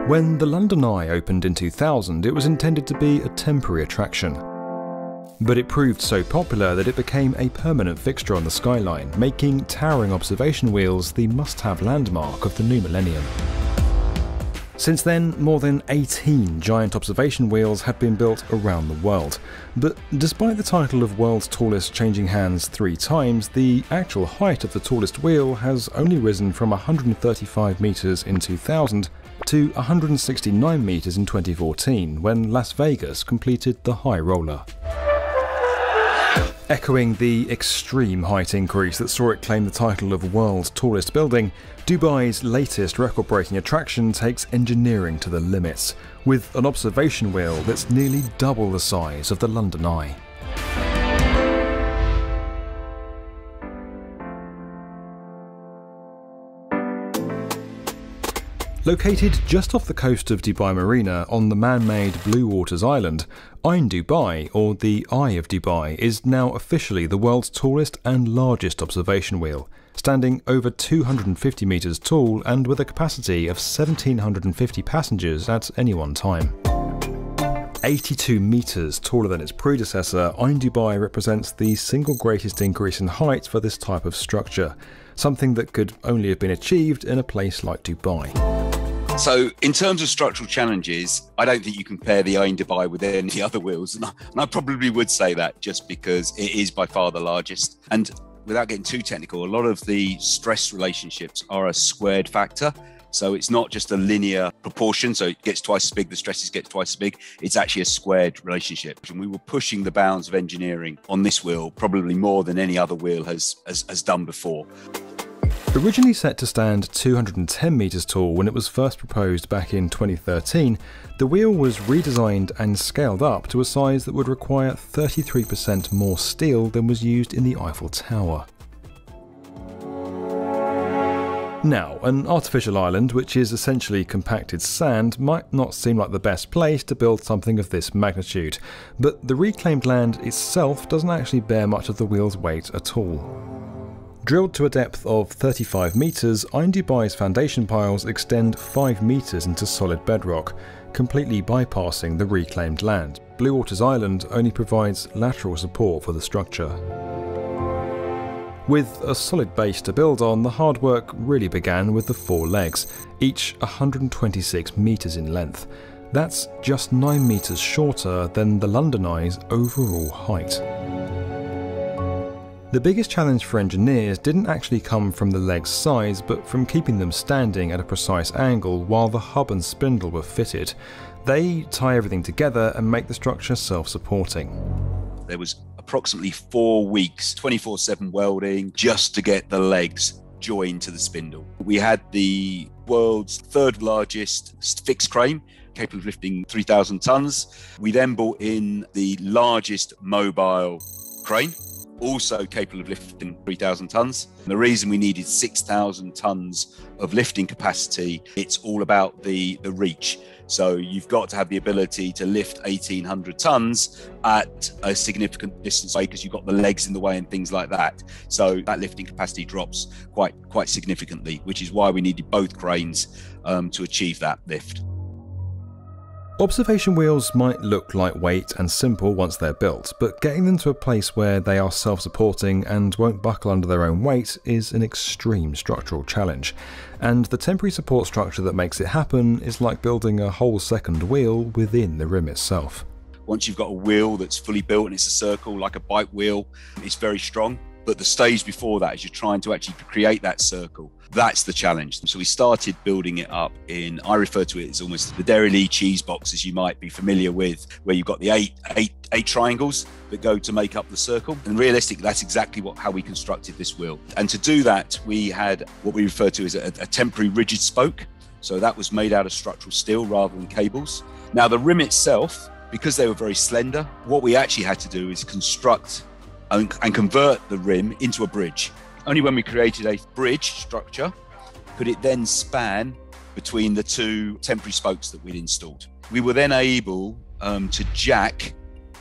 When the London Eye opened in 2000, it was intended to be a temporary attraction. But it proved so popular that it became a permanent fixture on the skyline, making towering observation wheels the must-have landmark of the new millennium. Since then, more than 18 giant observation wheels have been built around the world. But despite the title of world's tallest changing hands 3 times, the actual height of the tallest wheel has only risen from 135 metres in 2000 to 169 metres in 2014, when Las Vegas completed the high roller. Echoing the extreme height increase that saw it claim the title of world's tallest building, Dubai's latest record-breaking attraction takes engineering to the limits, with an observation wheel that's nearly double the size of the London Eye. Located just off the coast of Dubai Marina on the man-made Blue Waters Island, Ain Dubai, or the Eye of Dubai, is now officially the world's tallest and largest observation wheel, standing over 250 metres tall and with a capacity of 1,750 passengers at any one time. 82 metres taller than its predecessor, Ain Dubai represents the single greatest increase in height for this type of structure, something that could only have been achieved in a place like Dubai. So in terms of structural challenges, I don't think you compare the Ain Dubai with any of the other wheels. And I probably would say that just because it is by far the largest. And without getting too technical, a lot of the stress relationships are a squared factor. So it's not just a linear proportion. So it gets twice as big, the stresses get twice as big. It's actually a squared relationship. And we were pushing the bounds of engineering on this wheel, probably more than any other wheel has done before. Originally set to stand 210 metres tall when it was first proposed back in 2013, the wheel was redesigned and scaled up to a size that would require 33% more steel than was used in the Eiffel Tower. Now, an artificial island, which is essentially compacted sand, might not seem like the best place to build something of this magnitude, but the reclaimed land itself doesn't actually bear much of the wheel's weight at all. Drilled to a depth of 35 metres, Ain Dubai's foundation piles extend 5 metres into solid bedrock, completely bypassing the reclaimed land. Blue Waters Island only provides lateral support for the structure. With a solid base to build on, the hard work really began with the 4 legs, each 126 metres in length. That's just 9 metres shorter than the London Eye's overall height. The biggest challenge for engineers didn't actually come from the legs' size, but from keeping them standing at a precise angle while the hub and spindle were fitted. They tie everything together and make the structure self-supporting. There was approximately 4 weeks, 24/7 welding, just to get the legs joined to the spindle. We had the world's 3rd largest fixed crane, capable of lifting 3,000 tons. We then brought in the largest mobile crane, also capable of lifting 3,000 tons. And the reason we needed 6,000 tons of lifting capacity, it's all about the reach. So you've got to have the ability to lift 1,800 tons at a significant distance away because you've got the legs in the way and things like that. So that lifting capacity drops quite significantly, which is why we needed both cranes to achieve that lift. Observation wheels might look lightweight and simple once they're built, but getting them to a place where they are self-supporting and won't buckle under their own weight is an extreme structural challenge. And the temporary support structure that makes it happen is like building a whole second wheel within the rim itself. Once you've got a wheel that's fully built and it's a circle, like a bike wheel, it's very strong. But the stage before that is you're trying to actually create that circle. That's the challenge. So we started building it up I refer to it as almost the Dairy Lee cheese boxes you might be familiar with, where you've got the eight triangles that go to make up the circle. And realistically, that's exactly how we constructed this wheel. And to do that, we had what we refer to as a temporary rigid spoke. So that was made out of structural steel rather than cables. Now the rim itself, because they were very slender, what we actually had to do is construct and convert the rim into a bridge. Only when we created a bridge structure could it then span between the 2 temporary spokes that we'd installed. We were then able to jack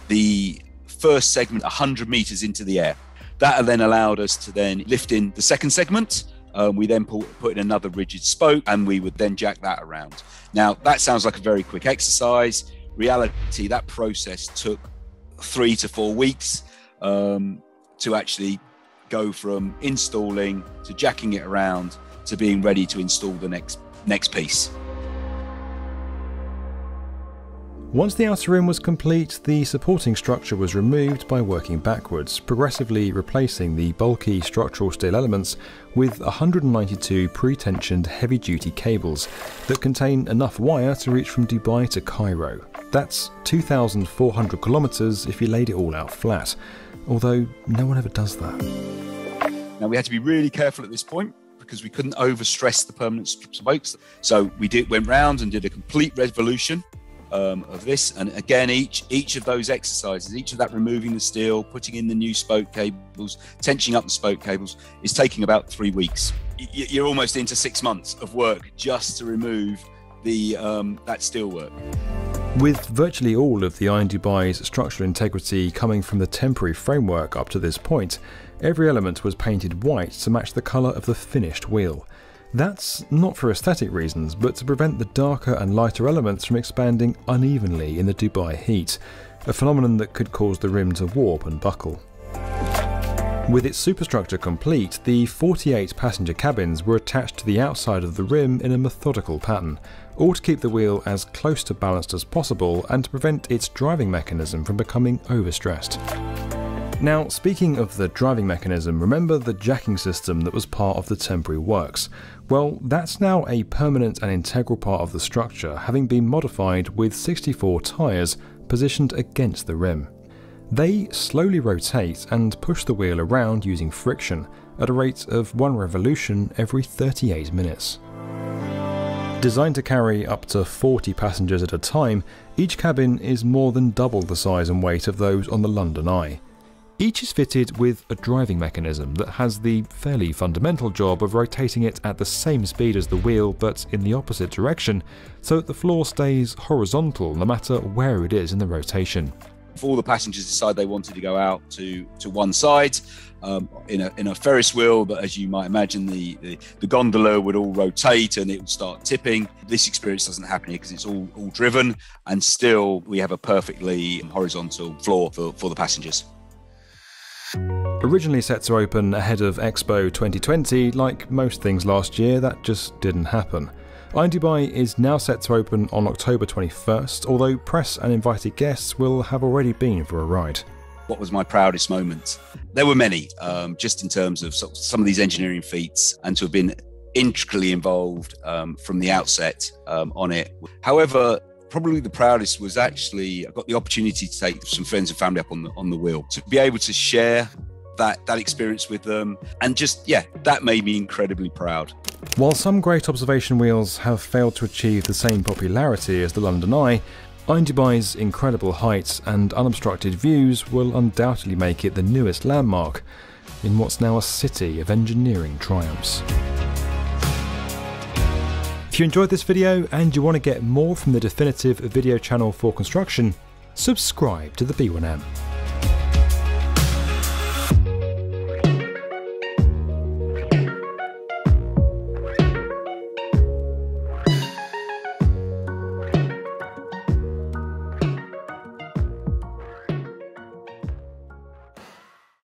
the first segment 100 meters into the air. That then allowed us to then lift in the second segment We then put in another rigid spoke, and we would then jack that around. Now, that sounds like a very quick exercise. Reality, that process took 3 to 4 weeks to actually go from installing to jacking it around to being ready to install the next piece. Once the outer rim was complete, the supporting structure was removed by working backwards, progressively replacing the bulky structural steel elements with 192 pre-tensioned heavy-duty cables that contain enough wire to reach from Dubai to Cairo. That's 2,400 kilometers if you laid it all out flat, although no one ever does that. Now, we had to be really careful at this point because we couldn't overstress the permanent spokes. So we went round and did a complete revolution of this, and again, each of those exercises, each of that removing the steel, putting in the new spoke cables, tensioning up the spoke cables, is taking about 3 weeks. You're almost into 6 months of work just to remove the that steel work. With virtually all of the Iron Dubai's structural integrity coming from the temporary framework up to this point, every element was painted white to match the colour of the finished wheel. That's not for aesthetic reasons, but to prevent the darker and lighter elements from expanding unevenly in the Dubai heat, a phenomenon that could cause the rim to warp and buckle. With its superstructure complete, the 48 passenger cabins were attached to the outside of the rim in a methodical pattern, all to keep the wheel as close to balanced as possible and to prevent its driving mechanism from becoming overstressed. Now, speaking of the driving mechanism, remember the jacking system that was part of the temporary works? Well, that's now a permanent and integral part of the structure, having been modified with 64 tyres positioned against the rim. They slowly rotate and push the wheel around using friction at a rate of 1 revolution every 38 minutes. Designed to carry up to 40 passengers at a time, each cabin is more than double the size and weight of those on the London Eye. Each is fitted with a driving mechanism that has the fairly fundamental job of rotating it at the same speed as the wheel but in the opposite direction, so that the floor stays horizontal no matter where it is in the rotation. If all the passengers decide they wanted to go out to one side, in a Ferris wheel, but as you might imagine, the gondola would all rotate and it would start tipping. This experience doesn't happen here because it's all driven, and still we have a perfectly horizontal floor for the passengers. Originally set to open ahead of Expo 2020, like most things last year, that just didn't happen. Iron Dubai is now set to open on October 21st, although press and invited guests will have already been for a ride. What was my proudest moment? There were many, just in terms of some of these engineering feats, and to have been intricately involved from the outset on it. However, probably the proudest was actually I got the opportunity to take some friends and family up on the wheel, to be able to share that experience with them, and just, yeah, that made me incredibly proud. While some great observation wheels have failed to achieve the same popularity as the London Eye, Iron Dubai's incredible heights and unobstructed views will undoubtedly make it the newest landmark in what's now a city of engineering triumphs. If you enjoyed this video and you want to get more from the definitive video channel for construction, subscribe to the B1M.